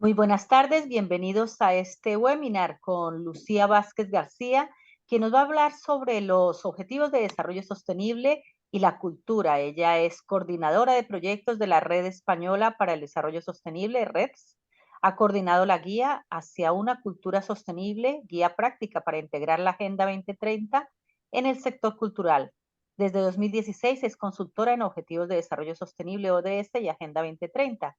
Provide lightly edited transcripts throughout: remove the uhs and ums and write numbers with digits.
Muy buenas tardes, bienvenidos a este webinar con Lucía Vázquez García, quien nos va a hablar sobre los Objetivos de Desarrollo Sostenible y la cultura. Ella es coordinadora de proyectos de la Red Española para el Desarrollo Sostenible, REDS. Ha coordinado la guía hacia una cultura sostenible, guía práctica para integrar la Agenda 2030 en el sector cultural. Desde 2016 es consultora en Objetivos de Desarrollo Sostenible, ODS y Agenda 2030.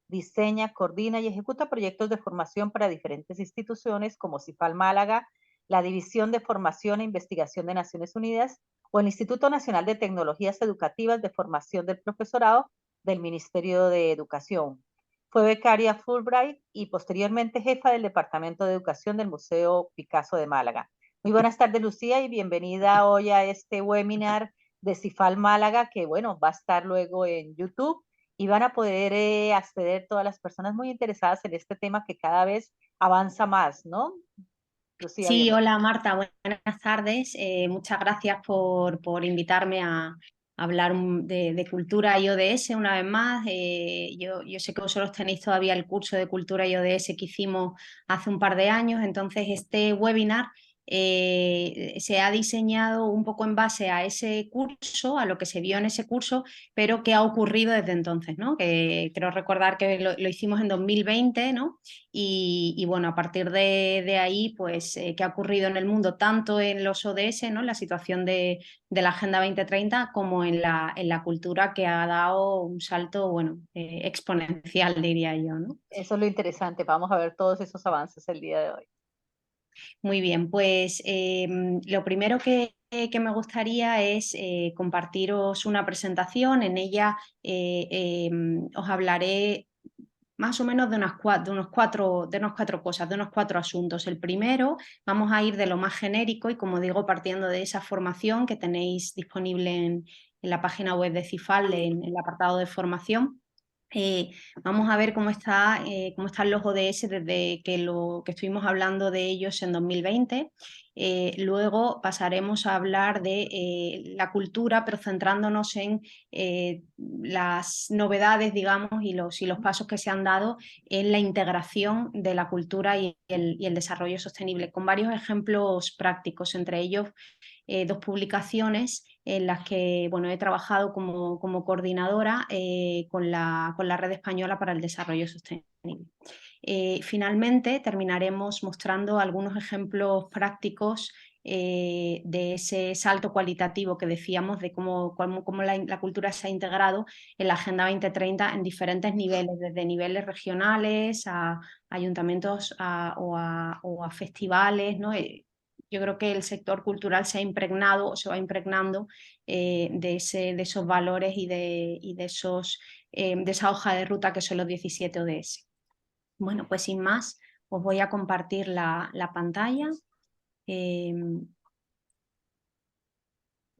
Diseña, coordina y ejecuta proyectos de formación para diferentes instituciones como CIFAL Málaga, la División de Formación e Investigación de Naciones Unidas o el Instituto Nacional de Tecnologías Educativas de Formación del Profesorado del Ministerio de Educación. Fue becaria Fulbright y posteriormente jefa del Departamento de Educación del Museo Picasso de Málaga. Muy buenas tardes, Lucía, y bienvenida hoy a este webinar de CIFAL Málaga, que bueno, va a estar luego en YouTube y van a poder acceder todas las personas muy interesadas en este tema que cada vez avanza más, ¿no? Lucía, Sí, bienvenida. hola Marta, buenas tardes. Muchas gracias por invitarme a hablar de cultura y ODS una vez más. Yo sé que vosotros tenéis todavía el curso de cultura y ODS que hicimos hace un par de años, entonces este webinar se ha diseñado un poco en base a ese curso, a lo que se vio en ese curso, pero que ha ocurrido desde entonces, ¿no? Que creo recordar que lo hicimos en 2020, ¿no? Y bueno, a partir de ahí, pues, ¿qué ha ocurrido en el mundo? Tanto en los ODS, ¿no? La situación de la Agenda 2030, como en la cultura, que ha dado un salto, bueno, exponencial, diría yo, ¿no? Eso es lo interesante. Vamos a ver todos esos avances el día de hoy. Muy bien, pues lo primero que me gustaría es compartiros una presentación. En ella os hablaré más o menos de unos cuatro cosas, de unos cuatro asuntos. El primero, vamos a ir de lo más genérico y, como digo, partiendo de esa formación que tenéis disponible en la página web de CIFAL, en el apartado de formación. Vamos a ver cómo están los ODS desde que estuvimos hablando de ellos en 2020. Luego pasaremos a hablar de la cultura, pero centrándonos en las novedades, digamos, y los pasos que se han dado en la integración de la cultura y el desarrollo sostenible, con varios ejemplos prácticos, entre ellos dos publicaciones en las que bueno, he trabajado como coordinadora con la Red Española para el Desarrollo Sostenible. Finalmente, terminaremos mostrando algunos ejemplos prácticos de ese salto cualitativo que decíamos, de cómo la cultura se ha integrado en la Agenda 2030 en diferentes niveles, desde niveles regionales a ayuntamientos o a festivales, ¿no? Yo creo que el sector cultural se ha impregnado o se va impregnando de esos valores y de esa hoja de ruta que son los 17 ODS. Bueno, pues sin más, os voy a compartir la pantalla. Eh,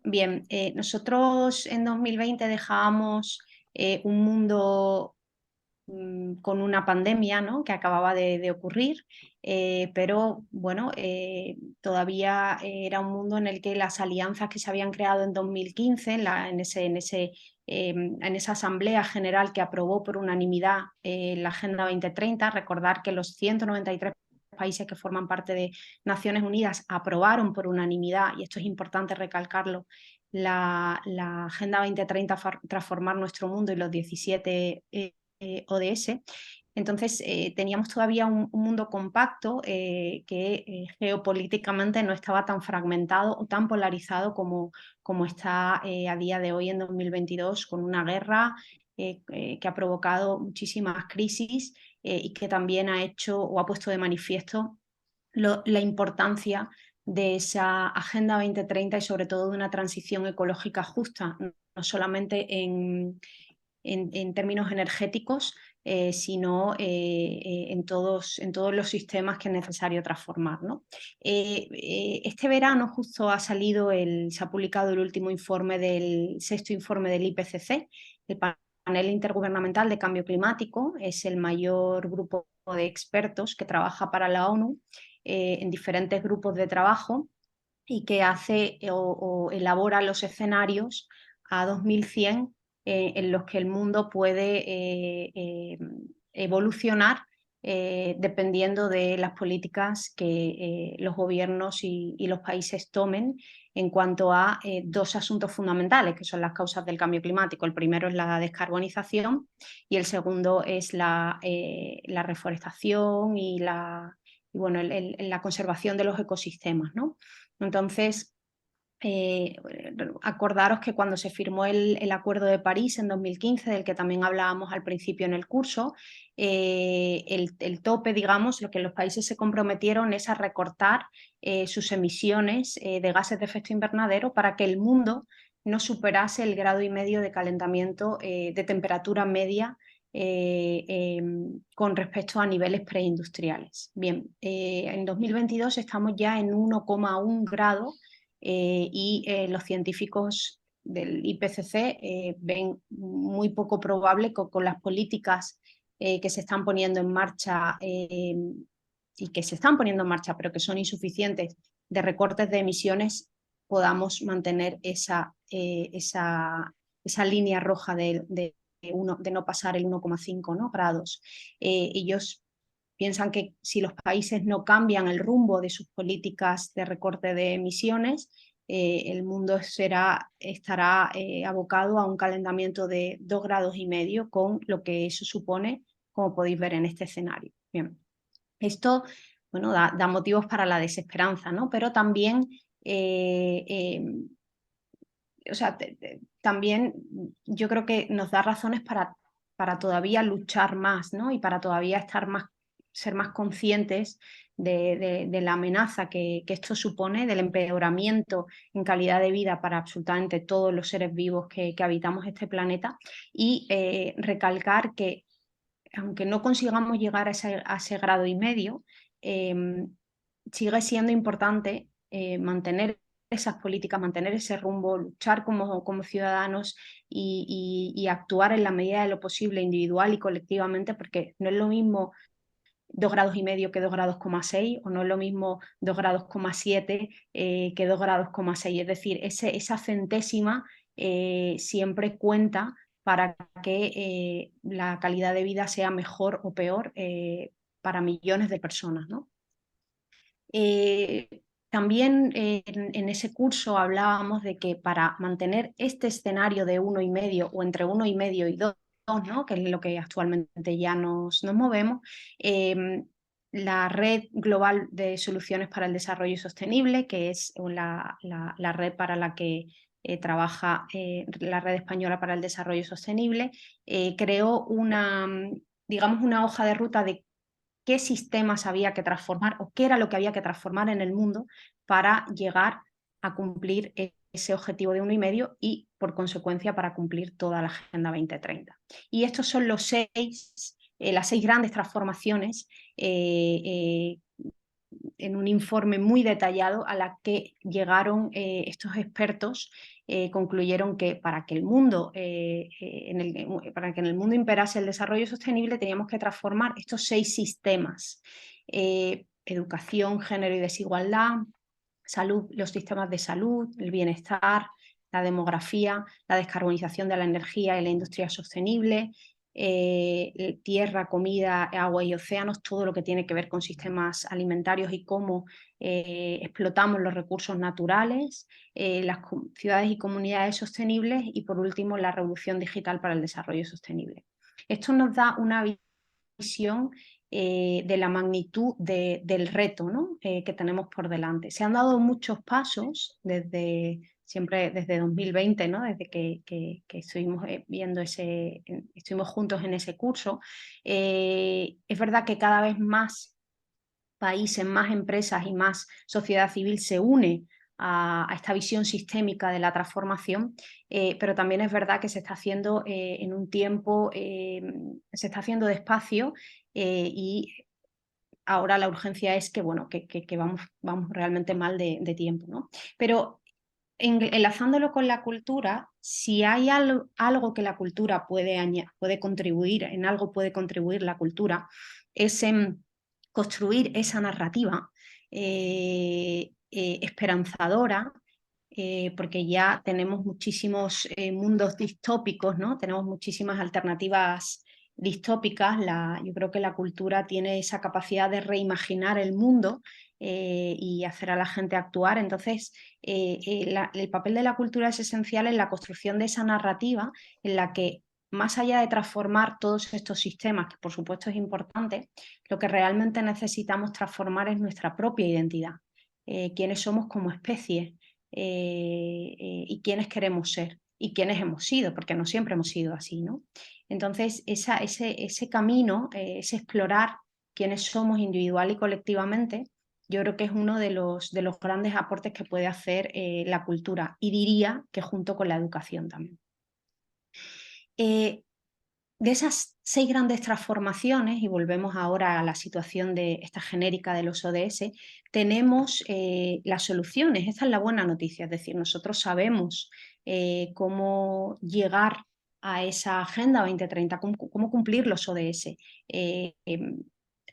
Bien, nosotros en 2020 dejábamos un mundo con una pandemia, ¿no? Que acababa de ocurrir, pero bueno, todavía era un mundo en el que las alianzas que se habían creado en 2015, en esa Asamblea General que aprobó por unanimidad la Agenda 2030, recordar que los 193 países que forman parte de Naciones Unidas aprobaron por unanimidad, y esto es importante recalcarlo, la Agenda 2030, transformar nuestro mundo, y los 17 ODS. Entonces teníamos todavía un mundo compacto que geopolíticamente no estaba tan fragmentado o tan polarizado como está a día de hoy en 2022, con una guerra que ha provocado muchísimas crisis y que también ha hecho o ha puesto de manifiesto la importancia de esa Agenda 2030 y sobre todo de una transición ecológica justa, no solamente en términos energéticos, sino en todos los sistemas que es necesario transformar, ¿no? Este verano justo se ha publicado el último informe sexto informe del IPCC, el Panel Intergubernamental de Cambio Climático. Es el mayor grupo de expertos que trabaja para la ONU en diferentes grupos de trabajo, y que hace o elabora los escenarios a 2100 en los que el mundo puede evolucionar dependiendo de las políticas que los gobiernos y los países tomen en cuanto a dos asuntos fundamentales, que son las causas del cambio climático. El primero es la descarbonización y el segundo es la reforestación y bueno, la conservación de los ecosistemas, ¿no? Entonces, acordaros que cuando se firmó el Acuerdo de París en 2015, del que también hablábamos al principio en el curso, el tope, digamos, lo que los países se comprometieron es a recortar sus emisiones de gases de efecto invernadero para que el mundo no superase el 1,5 grados de calentamiento de temperatura media con respecto a niveles preindustriales. Bien, en 2022 estamos ya en 1,1 grado y los científicos del IPCC ven muy poco probable con las políticas que se están poniendo en marcha y que se están poniendo en marcha, pero que son insuficientes, de recortes de emisiones, podamos mantener esa línea roja de no pasar el 1,5, ¿no?, grados. Ellos piensan que si los países no cambian el rumbo de sus políticas de recorte de emisiones, el mundo estará abocado a un calentamiento de 2,5 grados, con lo que eso supone, como podéis ver en este escenario. Bien. Esto, bueno, da motivos para la desesperanza, ¿no? Pero también, o sea, también yo creo que nos da razones para todavía luchar más, ¿no? Y para todavía ser más conscientes de la amenaza que esto supone, del empeoramiento en calidad de vida para absolutamente todos los seres vivos que habitamos este planeta, y recalcar que aunque no consigamos llegar a ese 1,5 grados, sigue siendo importante mantener esas políticas, mantener ese rumbo, luchar como ciudadanos y actuar en la medida de lo posible, individual y colectivamente, porque no es lo mismo 2,5 grados que 2,6 grados, o no es lo mismo 2,7 grados que 2,6 grados. Es decir, esa centésima siempre cuenta para que la calidad de vida sea mejor o peor para millones de personas, ¿no? También en ese curso hablábamos de que para mantener este escenario de 1,5 o entre 1,5 y 2, ¿no?, que es lo que actualmente ya nos movemos, la Red Global de Soluciones para el Desarrollo Sostenible, que es la red para la que trabaja la Red Española para el Desarrollo Sostenible, creó digamos, una hoja de ruta de qué sistemas había que transformar o qué era lo que había que transformar en el mundo para llegar a cumplir ese objetivo de 1,5 y, por consecuencia, para cumplir toda la Agenda 2030. Y estos son las 6 grandes transformaciones en un informe muy detallado a la que llegaron estos expertos. Concluyeron que para que para que en el mundo imperase el desarrollo sostenible teníamos que transformar estos 6 sistemas: educación, género y desigualdad, salud, los sistemas de salud, el bienestar, la demografía, la descarbonización de la energía y la industria sostenible, tierra, comida, agua y océanos, todo lo que tiene que ver con sistemas alimentarios y cómo explotamos los recursos naturales, las ciudades y comunidades sostenibles, y por último la revolución digital para el desarrollo sostenible. Esto nos da una visión de la magnitud del reto, ¿no?, que tenemos por delante. Se han dado muchos pasos siempre desde 2020, ¿no?, desde que estuvimos viendo estuvimos juntos en ese curso. Es verdad que cada vez más países, más empresas y más sociedad civil se une a esta visión sistémica de la transformación, pero también es verdad que se está haciendo en un tiempo, se está haciendo despacio, y ahora la urgencia es que, bueno, que vamos realmente mal de tiempo, ¿no? Pero enlazándolo con la cultura, si hay algo que la cultura puede contribuir, en algo puede contribuir la cultura, es en construir esa narrativa esperanzadora, porque ya tenemos muchísimos mundos distópicos, ¿no? Tenemos muchísimas alternativas distópicas, yo creo que la cultura tiene esa capacidad de reimaginar el mundo y hacer a la gente actuar. Entonces, el papel de la cultura es esencial en la construcción de esa narrativa en la que, más allá de transformar todos estos sistemas, que por supuesto es importante, lo que realmente necesitamos transformar es nuestra propia identidad, quiénes somos como especie y quiénes queremos ser y quiénes hemos sido, porque no siempre hemos sido así, ¿no? Entonces, ese camino, ese explorar quiénes somos individual y colectivamente, yo creo que es uno de los grandes aportes que puede hacer la cultura, y diría que junto con la educación también. De esas 6 grandes transformaciones, y volvemos ahora a la situación de esta genérica de los ODS, tenemos las soluciones. Esta es la buena noticia, es decir, nosotros sabemos cómo llegar a esa Agenda 2030, cómo cumplir los ODS.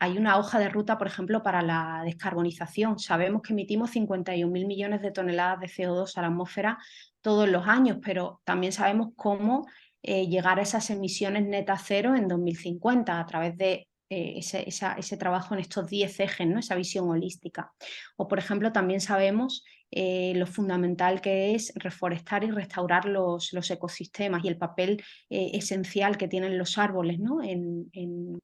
Hay una hoja de ruta, por ejemplo, para la descarbonización. Sabemos que emitimos 51.000 millones de toneladas de CO2 a la atmósfera todos los años, pero también sabemos cómo llegar a esas emisiones netas cero en 2050 a través de ese trabajo en estos 10 ejes, ¿no? Esa visión holística. O, por ejemplo, también sabemos lo fundamental que es reforestar y restaurar los ecosistemas y el papel esencial que tienen los árboles, ¿no? En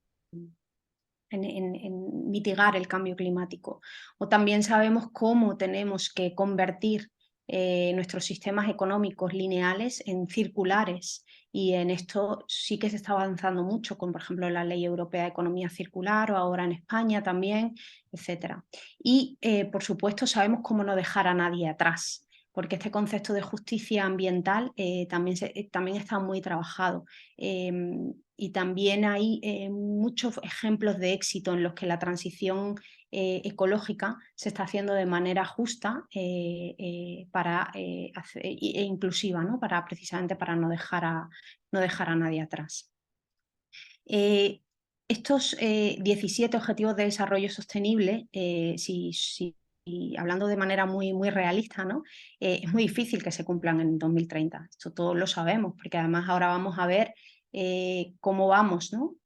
mitigar el cambio climático. O también sabemos cómo tenemos que convertir nuestros sistemas económicos lineales en circulares, y en esto sí que se está avanzando mucho, con por ejemplo la Ley Europea de Economía Circular, o ahora en España también, etcétera. Y por supuesto sabemos cómo no dejar a nadie atrás, porque este concepto de justicia ambiental también está muy trabajado. Y también hay muchos ejemplos de éxito en los que la transición ecológica se está haciendo de manera justa e inclusiva, ¿no? Precisamente para no dejar a nadie atrás. Estos 17 Objetivos de Desarrollo Sostenible, hablando de manera muy, muy realista, ¿no? Es muy difícil que se cumplan en 2030. Esto todos lo sabemos, porque además ahora vamos a ver cómo vamos, ¿no?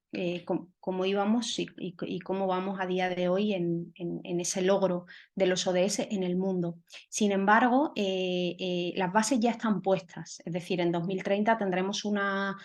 Cómo íbamos y cómo vamos a día de hoy en ese logro de los ODS en el mundo. Sin embargo, las bases ya están puestas, es decir, en 2030 tendremos una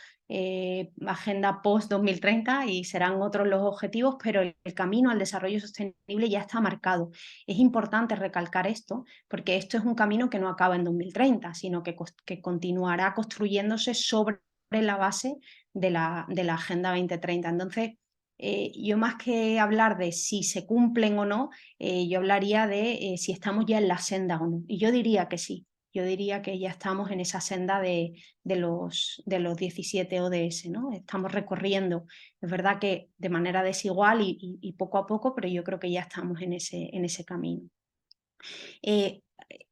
agenda post-2030 y serán otros los objetivos, pero el camino al desarrollo sostenible ya está marcado. Es importante recalcar esto, porque esto es un camino que no acaba en 2030, sino que continuará construyéndose sobre la base de la Agenda 2030. Entonces, yo más que hablar de si se cumplen o no, yo hablaría de si estamos ya en la senda o no. Y yo diría que sí. Yo diría que ya estamos en esa senda de los 17 ODS, ¿no? Estamos recorriendo, es verdad que de manera desigual y poco a poco, pero yo creo que ya estamos en ese camino.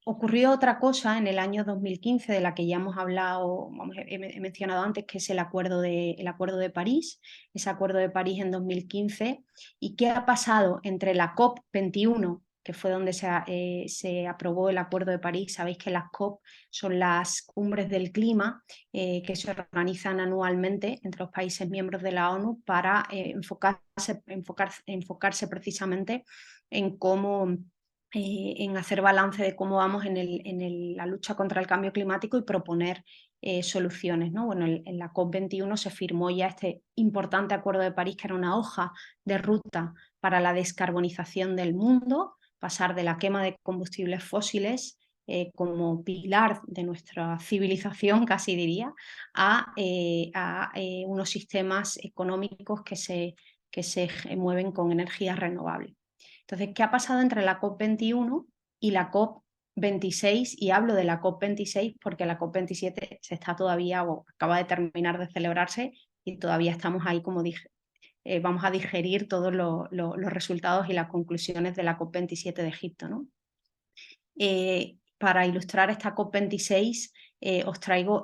Ocurrió otra cosa en el año 2015 de la que ya hemos hablado, he mencionado antes, que es el acuerdo de París, ese acuerdo de París en 2015. ¿Y qué ha pasado entre la COP21, que fue donde se aprobó el Acuerdo de París? Sabéis que las COP son las cumbres del clima que se organizan anualmente entre los países miembros de la ONU para enfocarse precisamente en en hacer balance de cómo vamos en la lucha contra el cambio climático y proponer soluciones, ¿no? Bueno, en la COP21 se firmó ya este importante Acuerdo de París, que era una hoja de ruta para la descarbonización del mundo, pasar de la quema de combustibles fósiles como pilar de nuestra civilización, casi diría, a unos sistemas económicos que se mueven con energías renovables. Entonces, ¿qué ha pasado entre la COP21 y la COP26? Y hablo de la COP26 porque la COP27 se está todavía, o acaba de terminar de celebrarse, y todavía estamos ahí, como dije, vamos a digerir todos los resultados y las conclusiones de la COP27 de Egipto, ¿no? Para ilustrar esta COP26 os traigo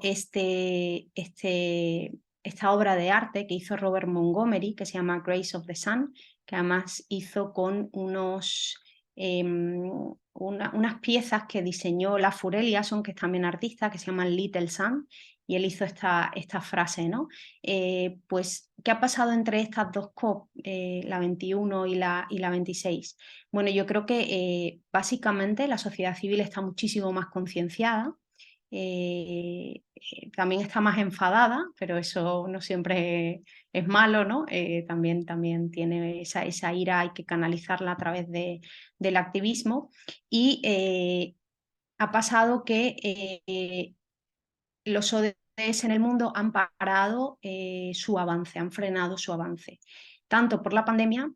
esta obra de arte que hizo Robert Montgomery, que se llama Grace of the Sun, que además hizo con unas piezas que diseñó La Fureliason, que es también artista, que se llaman Little Sun, y él hizo esta frase, ¿no? Pues ¿qué ha pasado entre estas dos COP, la 21 y la 26? Bueno, yo creo que básicamente la sociedad civil está muchísimo más concienciada, también está más enfadada, pero eso no siempre es malo, ¿no? También tiene esa ira, hay que canalizarla a través del activismo. Y ha pasado que los ODS en el mundo han parado su avance, han frenado su avance, tanto por la pandemia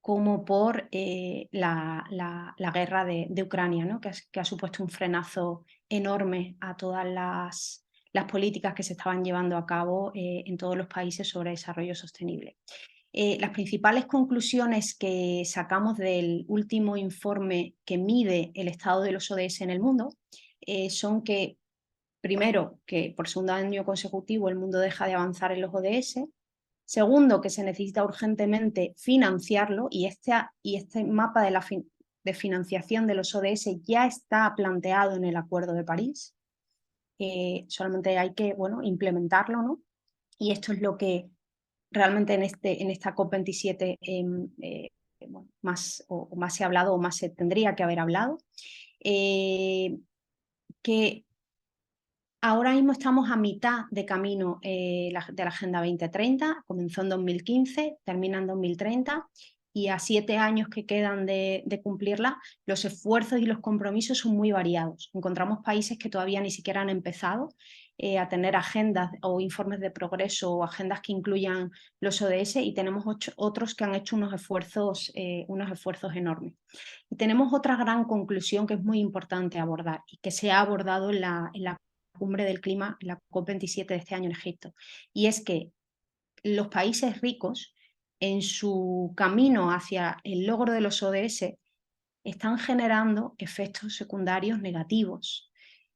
como por la guerra de Ucrania, ¿no? Que ha supuesto un frenazo enorme a todas las políticas que se estaban llevando a cabo en todos los países sobre desarrollo sostenible. Las principales conclusiones que sacamos del último informe que mide el estado de los ODS en el mundo son que, primero, que por segundo año consecutivo el mundo deja de avanzar en los ODS. Segundo, que se necesita urgentemente financiarlo y este mapa de financiación de los ODS ya está planteado en el Acuerdo de París. Solamente hay que implementarlo, ¿no? Y esto es lo que realmente en esta COP27 más se ha hablado o más se tendría que haber hablado. Que ahora mismo estamos a mitad de camino de la Agenda 2030, comenzó en 2015, termina en 2030 y a 7 años que quedan de cumplirla, los esfuerzos y los compromisos son muy variados. Encontramos países que todavía ni siquiera han empezado a tener agendas o informes de progreso o agendas que incluyan los ODS y tenemos otros que han hecho unos esfuerzos enormes. Y tenemos otra gran conclusión que es muy importante abordar y que se ha abordado en la cumbre del clima, la COP27 de este año en Egipto, y es que los países ricos, en su camino hacia el logro de los ODS, están generando efectos secundarios negativos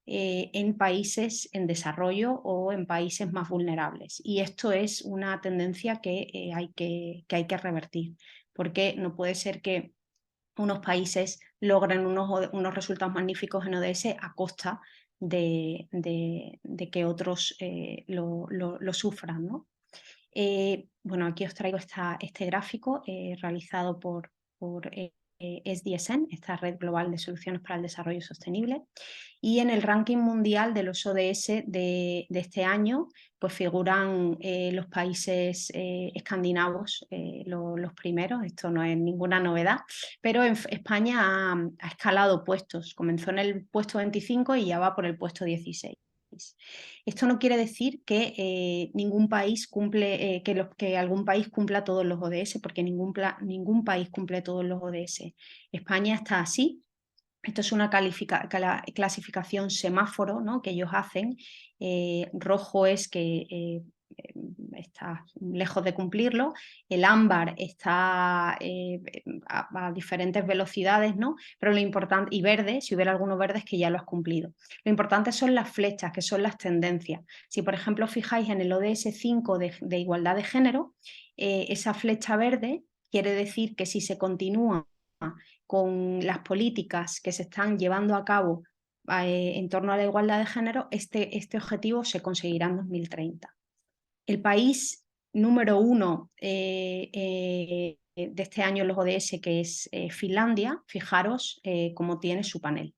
en países en desarrollo o en países más vulnerables. Y esto es una tendencia que hay que revertir, porque no puede ser que unos países logren unos resultados magníficos en ODS a costa de que otros lo sufran, ¿no? Bueno, aquí os traigo este gráfico realizado por SDSN, esta Red Global de Soluciones para el Desarrollo Sostenible, y en el ranking mundial de los ODS de este año pues figuran los países escandinavos, los primeros. Esto no es ninguna novedad, pero España ha escalado puestos, comenzó en el puesto 25 y ya va por el puesto 16. Esto no quiere decir que ningún país cumple, que algún país cumpla todos los ODS, porque ningún país cumple todos los ODS. España está así. Esto es una clasificación semáforo, ¿no?, que ellos hacen. Rojo es que está lejos de cumplirlo, el ámbar está a diferentes velocidades, ¿no? Pero lo importante, y verde, si hubiera algunos verdes, que ya lo has cumplido. Lo importante son las flechas, que son las tendencias. Si, por ejemplo, fijáis en el ODS 5 de igualdad de género, esa flecha verde quiere decir que si se continúa con las políticas que se están llevando a cabo en torno a la igualdad de género, este objetivo se conseguirá en 2030. El país número 1 de este año en los ODS, que es Finlandia, fijaros cómo tiene su panel.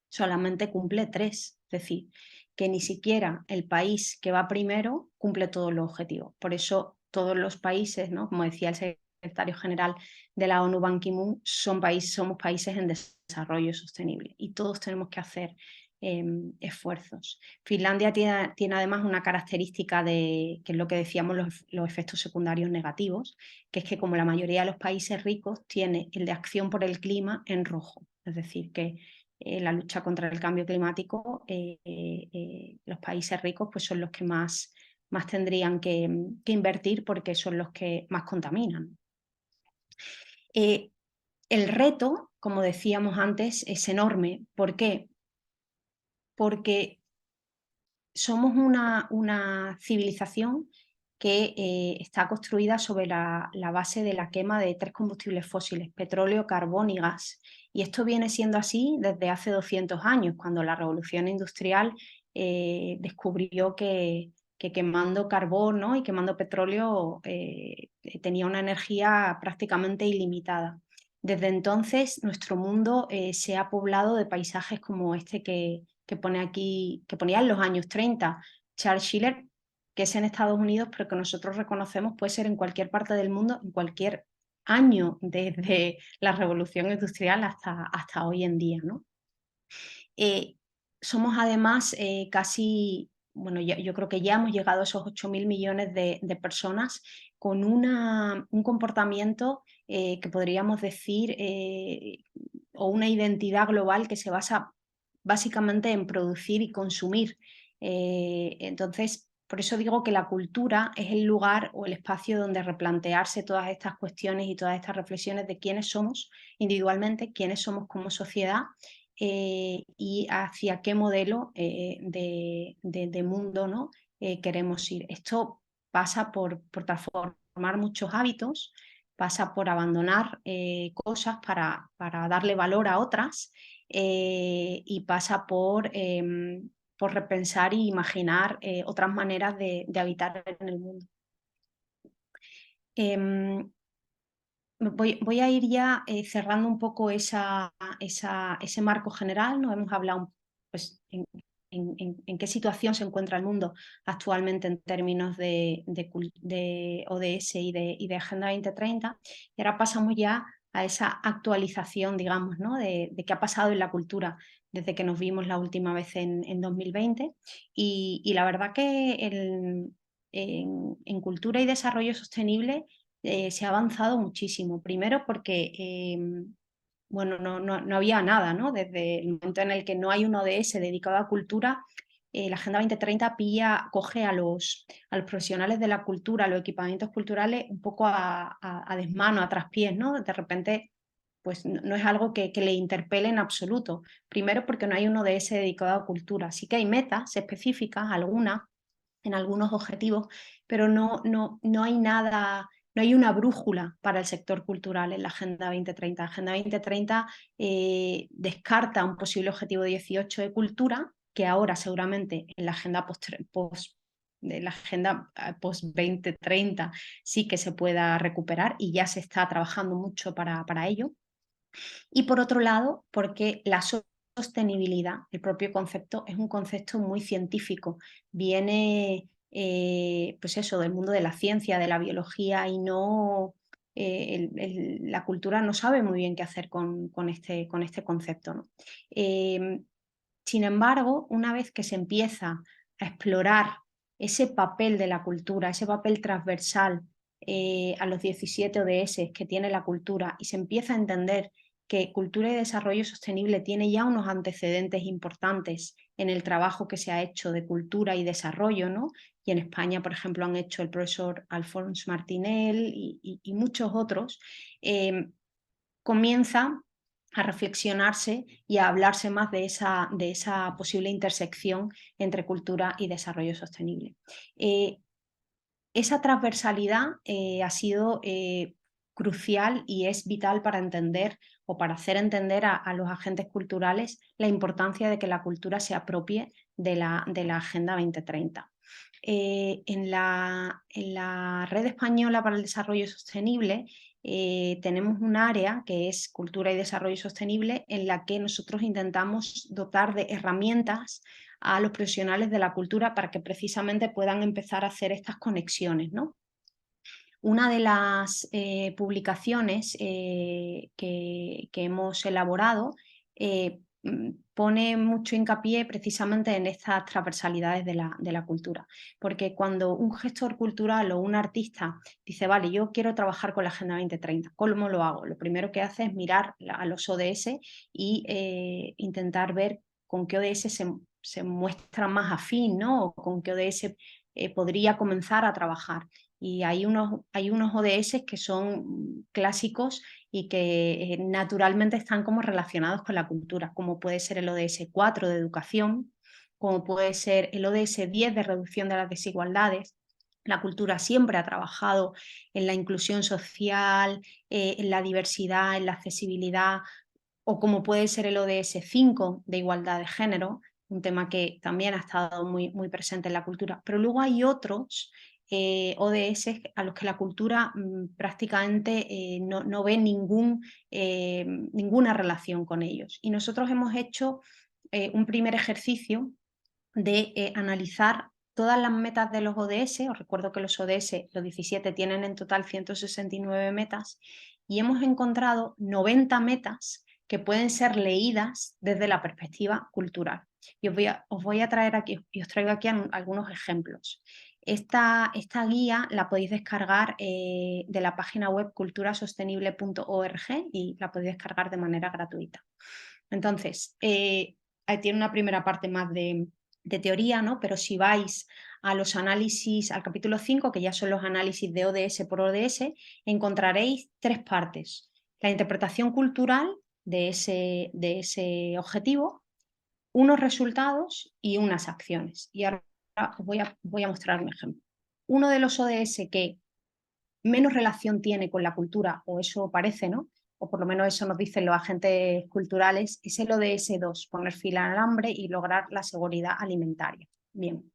Solamente cumple 3, es decir, que ni siquiera el país que va primero cumple todos los objetivos. Por eso todos los países, ¿no?, como decía el secretario general de la ONU, Ban Ki-moon, somos países en desarrollo sostenible y todos tenemos que hacer esfuerzos. Finlandia tiene además una característica que es lo que decíamos, los efectos secundarios negativos, que es que como la mayoría de los países ricos tiene el de acción por el clima en rojo, es decir, que la lucha contra el cambio climático, los países ricos pues son los que más tendrían que invertir porque son los que más contaminan. El reto, como decíamos antes, es enorme. ¿Por qué? Porque somos una civilización que está construida sobre la base de la quema de 3 combustibles fósiles, petróleo, carbón y gas. Y esto viene siendo así desde hace 200 años, cuando la revolución industrial descubrió que que quemando carbón, ¿no? y quemando petróleo tenía una energía prácticamente ilimitada. Desde entonces nuestro mundo se ha poblado de paisajes como este que pone aquí, que ponía en los años 30. Charles Schiller, que es en Estados Unidos, pero que nosotros reconocemos puede ser en cualquier parte del mundo, en cualquier año, desde la revolución industrial hasta hoy en día, ¿no? Somos además casi, bueno, yo creo que ya hemos llegado a esos 8.000 millones de personas con un comportamiento que podríamos decir, o una identidad global que se basa básicamente en producir y consumir. Entonces, por eso digo que la cultura es el lugar o el espacio donde replantearse todas estas cuestiones y todas estas reflexiones de quiénes somos individualmente, quiénes somos como sociedad y hacia qué modelo de mundo, ¿no? Queremos ir. Esto pasa por transformar muchos hábitos, pasa por abandonar cosas para darle valor a otras y pasa por repensar e imaginar otras maneras de habitar en el mundo. Em, voy a ir ya cerrando un poco ese marco general. Nos hemos hablado pues, en qué situación se encuentra el mundo actualmente en términos de ODS y de Agenda 2030. Y ahora pasamos ya a esa actualización, digamos, ¿no? de qué ha pasado en la cultura desde que nos vimos la última vez en 2020. Y la verdad que en cultura y desarrollo sostenible se ha avanzado muchísimo. Primero porque bueno, no había nada, ¿no? Desde el momento en el que no hay un ODS dedicado a cultura, la Agenda 2030 coge a los profesionales de la cultura, a los equipamientos culturales, un poco a desmano, a traspiés, ¿no? De repente, pues no es algo que le interpele en absoluto. Primero porque no hay un ODS dedicado a cultura. Sí que hay metas específicas, algunas, en algunos objetivos, pero no hay nada, no hay una brújula para el sector cultural en la Agenda 2030. La Agenda 2030 descarta un posible objetivo 18 de cultura, que ahora seguramente en la agenda de la agenda post 2030 sí que se pueda recuperar y ya se está trabajando mucho para ello. Y por otro lado, porque la sostenibilidad, el propio concepto, es un concepto muy científico. Viene, pues eso, del mundo de la ciencia, de la biología y no... la cultura no sabe muy bien qué hacer con este concepto, ¿no? Sin embargo, una vez que se empieza a explorar ese papel de la cultura, ese papel transversal a los 17 ODS que tiene la cultura y se empieza a entender que cultura y desarrollo sostenible tiene ya unos antecedentes importantes en el trabajo que se ha hecho de cultura y desarrollo, ¿no? Y en España, por ejemplo, han hecho el profesor Alfons Martinel y muchos otros, comienza a reflexionarse y a hablarse más de esa posible intersección entre cultura y desarrollo sostenible. Esa transversalidad ha sido crucial y es vital para entender o para hacer entender a los agentes culturales la importancia de que la cultura se apropie de la Agenda 2030. En la Red Española para el Desarrollo Sostenible tenemos un área que es Cultura y Desarrollo Sostenible en la que nosotros intentamos dotar de herramientas a los profesionales de la cultura para que precisamente puedan empezar a hacer estas conexiones, ¿no? Una de las publicaciones que hemos elaborado pone mucho hincapié precisamente en estas transversalidades de la cultura, porque cuando un gestor cultural o un artista dice, vale, yo quiero trabajar con la Agenda 2030, ¿cómo lo hago? Lo primero que hace es mirar a los ODS y intentar ver con qué ODS se muestra más afín, ¿no? O con qué ODS podría comenzar a trabajar. Y hay unos ODS que son clásicos y que naturalmente están como relacionados con la cultura, como puede ser el ODS 4 de educación, como puede ser el ODS 10 de reducción de las desigualdades. La cultura siempre ha trabajado en la inclusión social, en la diversidad, en la accesibilidad, o como puede ser el ODS 5 de igualdad de género, un tema que también ha estado muy presente en la cultura, pero luego hay otros ODS a los que la cultura prácticamente no ve ninguna relación con ellos. Y nosotros hemos hecho un primer ejercicio de analizar todas las metas de los ODS. Os recuerdo que los ODS, los 17, tienen en total 169 metas y hemos encontrado 90 metas que pueden ser leídas desde la perspectiva cultural. Y os voy a traer aquí, y os traigo aquí algunos ejemplos. Esta guía la podéis descargar de la página web culturasostenible.org y la podéis descargar de manera gratuita. Entonces, ahí tiene una primera parte más de teoría, ¿no? Pero si vais a los análisis, al capítulo 5, que ya son los análisis de ODS por ODS, encontraréis 3 partes. La interpretación cultural de ese objetivo, unos resultados y unas acciones. Y ahora os voy a mostrar un ejemplo. Uno de los ODS que menos relación tiene con la cultura, o eso parece, ¿no? O por lo menos eso nos dicen los agentes culturales, es el ODS2, poner fin al hambre y lograr la seguridad alimentaria. Bien,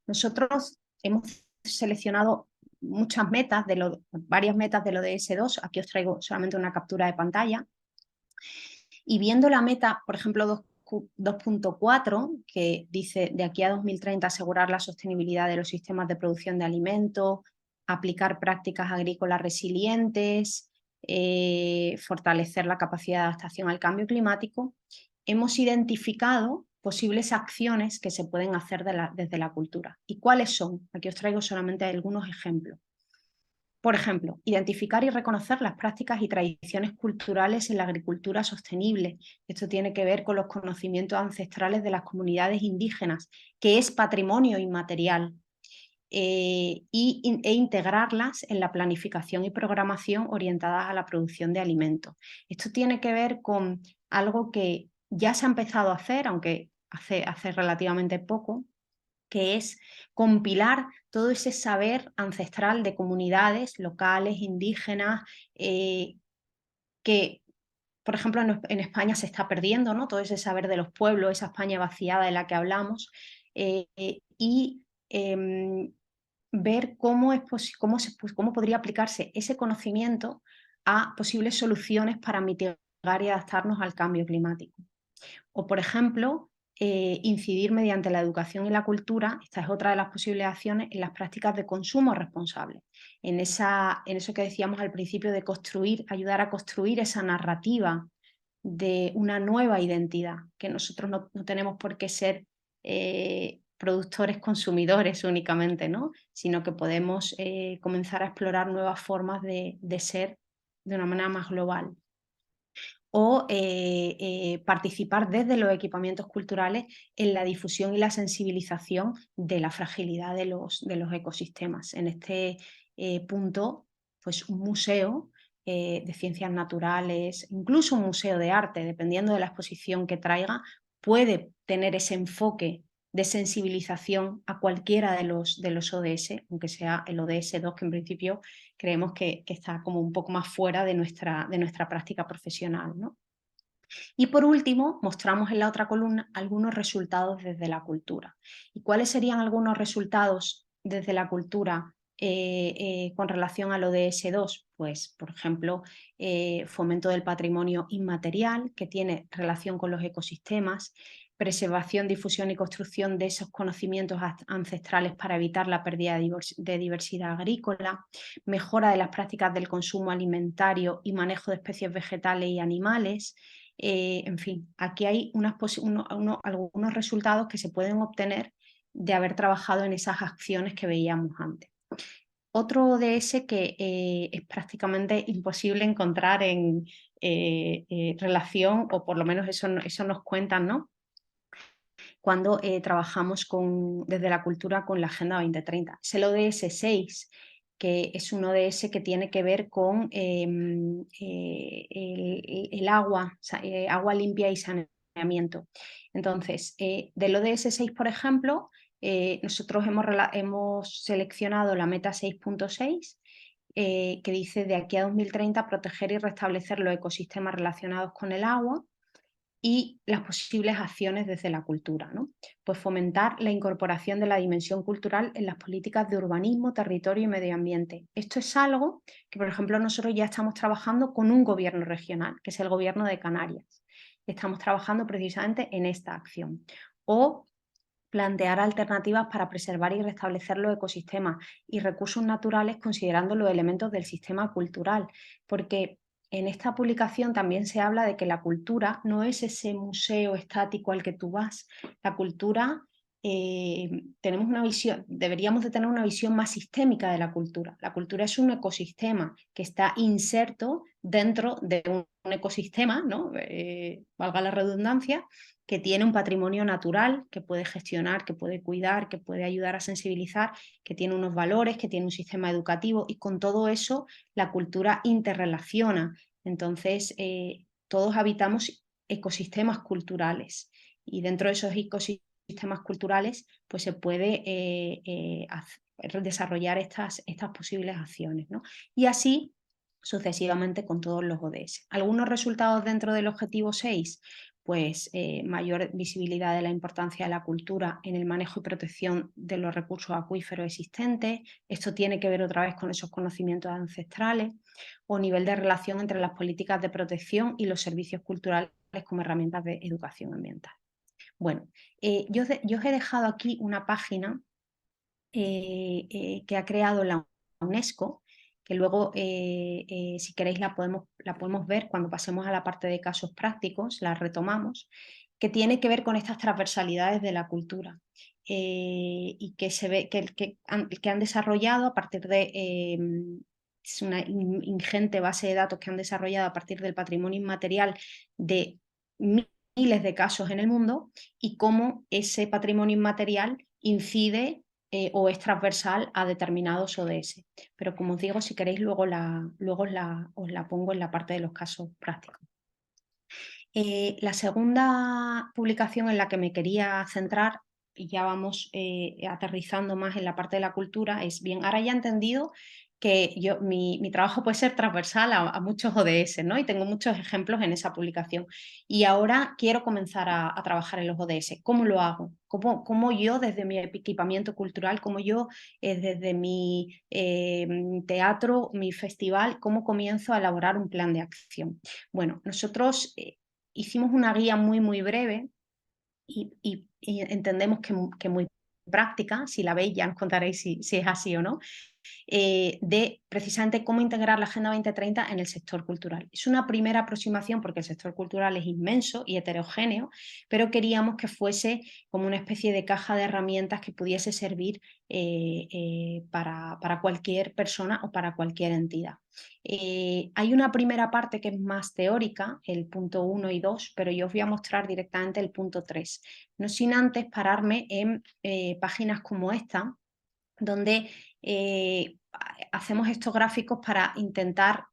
nosotros hemos seleccionado muchas metas, varias metas del ODS2, aquí os traigo solamente una captura de pantalla, y viendo la meta, por ejemplo, 2.4, que dice de aquí a 2030 asegurar la sostenibilidad de los sistemas de producción de alimentos, aplicar prácticas agrícolas resilientes, fortalecer la capacidad de adaptación al cambio climático, hemos identificado posibles acciones que se pueden hacer desde la cultura. ¿Y cuáles son? Aquí os traigo solamente algunos ejemplos. Por ejemplo, identificar y reconocer las prácticas y tradiciones culturales en la agricultura sostenible. Esto tiene que ver con los conocimientos ancestrales de las comunidades indígenas, que es patrimonio inmaterial, e integrarlas en la planificación y programación orientadas a la producción de alimentos. Esto tiene que ver con algo que ya se ha empezado a hacer, aunque hace relativamente poco, que es compilar todo ese saber ancestral de comunidades locales, indígenas, que, por ejemplo, en España se está perdiendo, ¿no? Todo ese saber de los pueblos, esa España vaciada de la que hablamos, y ver cómo podría aplicarse ese conocimiento a posibles soluciones para mitigar y adaptarnos al cambio climático. O, por ejemplo, incidir mediante la educación y la cultura, esta es otra de las posibles acciones, en las prácticas de consumo responsable. En eso que decíamos al principio de ayudar a construir esa narrativa de una nueva identidad, que nosotros no tenemos por qué ser productores consumidores únicamente, ¿no? Sino que podemos comenzar a explorar nuevas formas de ser de una manera más global. O participar desde los equipamientos culturales en la difusión y la sensibilización de la fragilidad de los ecosistemas. En este punto, pues un museo de ciencias naturales, incluso un museo de arte, dependiendo de la exposición que traiga, puede tener ese enfoque de sensibilización a cualquiera de los ODS, aunque sea el ODS2, que en principio creemos que está como un poco más fuera de nuestra práctica profesional, ¿no? Y por último, mostramos en la otra columna algunos resultados desde la cultura. ¿Y cuáles serían algunos resultados desde la cultura con relación al ODS2? Pues, por ejemplo, fomento del patrimonio inmaterial, que tiene relación con los ecosistemas, preservación, difusión y construcción de esos conocimientos ancestrales para evitar la pérdida de diversidad agrícola, mejora de las prácticas del consumo alimentario y manejo de especies vegetales y animales. En fin, aquí hay algunos resultados que se pueden obtener de haber trabajado en esas acciones que veíamos antes. Otro ODS que es prácticamente imposible encontrar en relación, o por lo menos eso nos cuentan, ¿no? Cuando trabajamos desde la cultura con la Agenda 2030. Es el ODS 6, que es un ODS que tiene que ver con el agua, agua limpia y saneamiento. Entonces, del ODS 6, por ejemplo, nosotros hemos seleccionado la meta 6.6, que dice de aquí a 2030 proteger y restablecer los ecosistemas relacionados con el agua. y las posibles acciones desde la cultura, ¿no? Pues fomentar la incorporación de la dimensión cultural en las políticas de urbanismo, territorio y medio ambiente. Esto es algo que, por ejemplo, nosotros ya estamos trabajando con un gobierno regional, que es el gobierno de Canarias. Estamos trabajando precisamente en esta acción. O plantear alternativas para preservar y restablecer los ecosistemas y recursos naturales considerando los elementos del sistema cultural, porque en esta publicación también se habla de que la cultura no es ese museo estático al que tú vas. La cultura, tenemos una visión, deberíamos de tener una visión más sistémica de la cultura. La cultura es un ecosistema que está inserto dentro de un ecosistema, ¿no? Valga la redundancia, que tiene un patrimonio natural, que puede gestionar, que puede cuidar, que puede ayudar a sensibilizar, que tiene unos valores, que tiene un sistema educativo, y con todo eso la cultura interrelaciona. Entonces, todos habitamos ecosistemas culturales, y dentro de esos ecosistemas culturales pues se puede desarrollar estas posibles acciones, ¿no? Y así sucesivamente con todos los ODS. Algunos resultados dentro del objetivo 6, pues mayor visibilidad de la importancia de la cultura en el manejo y protección de los recursos acuíferos existentes. Esto tiene que ver otra vez con esos conocimientos ancestrales, o nivel de relación entre las políticas de protección y los servicios culturales como herramientas de educación ambiental. Bueno, yo os he dejado aquí una página que ha creado la UNESCO, que luego, si queréis, la podemos ver cuando pasemos a la parte de casos prácticos, la retomamos, que tiene que ver con estas transversalidades de la cultura, y que se ve que han desarrollado a partir de... es una ingente base de datos que han desarrollado a partir del patrimonio inmaterial de miles de casos en el mundo, y cómo ese patrimonio inmaterial incide o es transversal a determinados ODS. Pero como os digo, si queréis luego os la pongo en la parte de los casos prácticos. La segunda publicación en la que me quería centrar, y ya vamos aterrizando más en la parte de la cultura, es bien, ahora ya he entendido que mi trabajo puede ser transversal a muchos ODS, ¿no? Y tengo muchos ejemplos en esa publicación. Y ahora quiero comenzar a trabajar en los ODS. ¿Cómo lo hago? ¿Cómo yo desde mi equipamiento cultural, cómo yo desde mi teatro, mi festival, cómo comienzo a elaborar un plan de acción? Bueno, nosotros hicimos una guía muy, muy breve y entendemos que muy práctica. Si la veis ya nos contaréis si es así o no, de precisamente cómo integrar la Agenda 2030 en el sector cultural. Es una primera aproximación porque el sector cultural es inmenso y heterogéneo, pero queríamos que fuese como una especie de caja de herramientas que pudiese servir para cualquier persona o para cualquier entidad. Hay una primera parte que es más teórica, el punto 1 y 2, pero yo os voy a mostrar directamente el punto 3, no sin antes pararme en páginas como esta, donde hacemos estos gráficos para intentar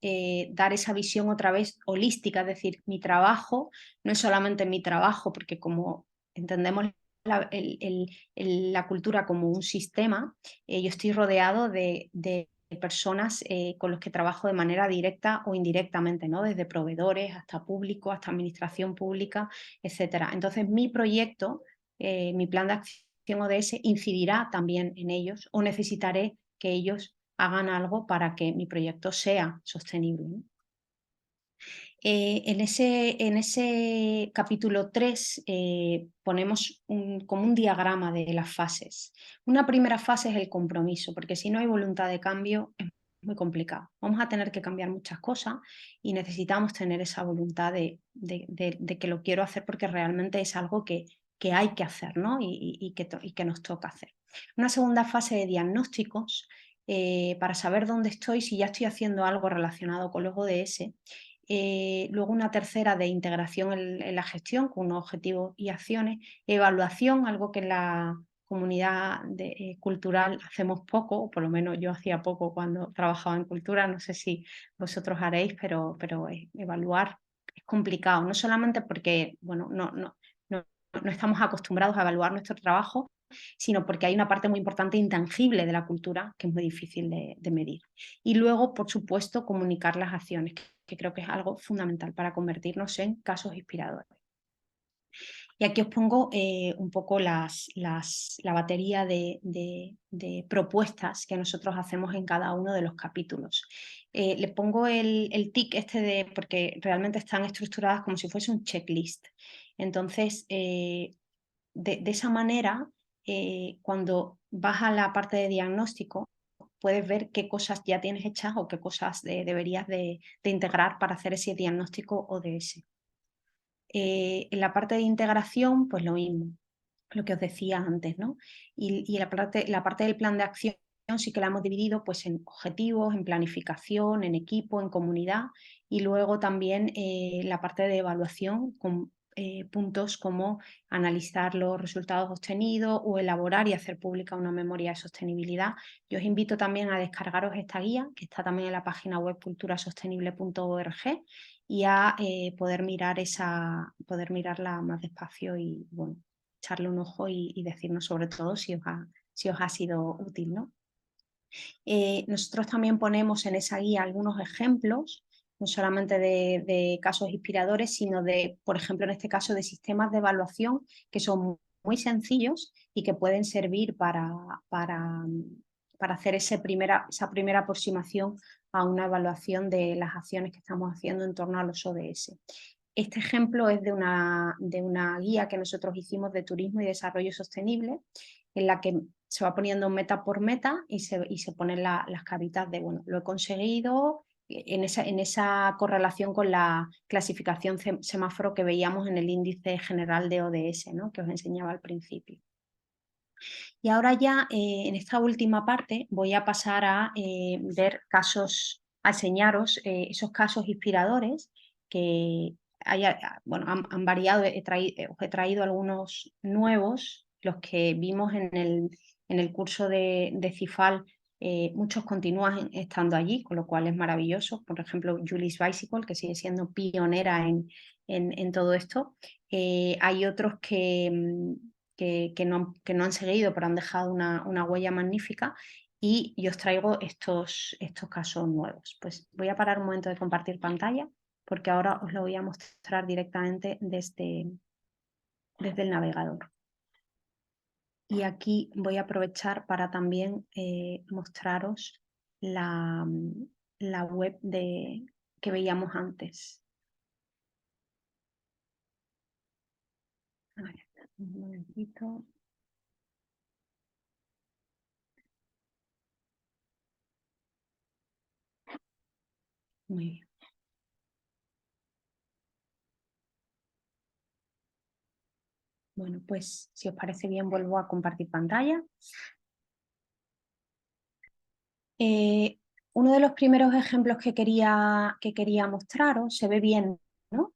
dar esa visión otra vez holística, es decir, mi trabajo no es solamente mi trabajo, porque como entendemos la cultura como un sistema, yo estoy rodeado de personas con los que trabajo de manera directa o indirectamente, ¿no? Desde proveedores hasta público, hasta administración pública, etcétera. Entonces, mi proyecto, mi plan de acción ODS incidirá también en ellos, o necesitaré que ellos hagan algo para que mi proyecto sea sostenible, ¿no? En ese capítulo 3 ponemos como un diagrama de las fases. Una primera fase es el compromiso, porque si no hay voluntad de cambio es muy complicado. Vamos a tener que cambiar muchas cosas y necesitamos tener esa voluntad de que lo quiero hacer porque realmente es algo que hay que hacer, ¿no? y que nos toca hacer. Una segunda fase de diagnósticos, para saber dónde estoy, si ya estoy haciendo algo relacionado con los ODS. Luego una tercera de integración en la gestión con unos objetivos y acciones, evaluación, algo que en la comunidad cultural hacemos poco, o por lo menos yo hacía poco cuando trabajaba en cultura, no sé si vosotros haréis, pero evaluar es complicado, no solamente porque bueno, no estamos acostumbrados a evaluar nuestro trabajo, sino porque hay una parte muy importante intangible de la cultura que es muy difícil de medir. Y luego, por supuesto, comunicar las acciones, que creo que es algo fundamental para convertirnos en casos inspiradores. Y aquí os pongo un poco la batería de propuestas que nosotros hacemos en cada uno de los capítulos. Le pongo el tic porque realmente están estructuradas como si fuese un checklist. Entonces, de esa manera, cuando vas a la parte de diagnóstico, puedes ver qué cosas ya tienes hechas o qué cosas deberías de integrar para hacer ese diagnóstico ODS. En la parte de integración, pues lo mismo, lo que os decía antes, ¿no? Y la parte del plan de acción sí que la hemos dividido pues, en objetivos, en planificación, en equipo, en comunidad y luego también la parte de evaluación con puntos como analizar los resultados obtenidos o elaborar y hacer pública una memoria de sostenibilidad. Yo os invito también a descargaros esta guía, que está también en la página web culturasostenible.org y a poder mirarla más despacio y bueno, echarle un ojo y decirnos sobre todo si os ha sido útil, ¿no? Nosotros también ponemos en esa guía algunos ejemplos, no solamente de casos inspiradores, sino de, por ejemplo, en este caso, de sistemas de evaluación que son muy sencillos y que pueden servir para hacer esa primera aproximación a una evaluación de las acciones que estamos haciendo en torno a los ODS. Este ejemplo es de una guía que nosotros hicimos de turismo y desarrollo sostenible, en la que se va poniendo meta por meta y se ponen las caritas de, bueno, lo he conseguido, en esa correlación con la clasificación semáforo que veíamos en el índice general de ODS, ¿no? Que os enseñaba al principio. Y ahora ya en esta última parte voy a pasar a ver casos, a enseñaros esos casos inspiradores que bueno, han variado, os he traído algunos nuevos, los que vimos en el curso de CIFAL, muchos continúan estando allí, con lo cual es maravilloso. Por ejemplo, Julie's Bicycle, que sigue siendo pionera en todo esto. Hay otros que no han seguido, pero han dejado una huella magnífica. Y yo os traigo estos casos nuevos. Pues voy a parar un momento de compartir pantalla, porque ahora os lo voy a mostrar directamente desde el navegador. Y aquí voy a aprovechar para también mostraros la web que veíamos antes. A ver, un momentito. Muy bien. Bueno, pues si os parece bien, vuelvo a compartir pantalla. Uno de los primeros ejemplos que quería mostraros, se ve bien, ¿no?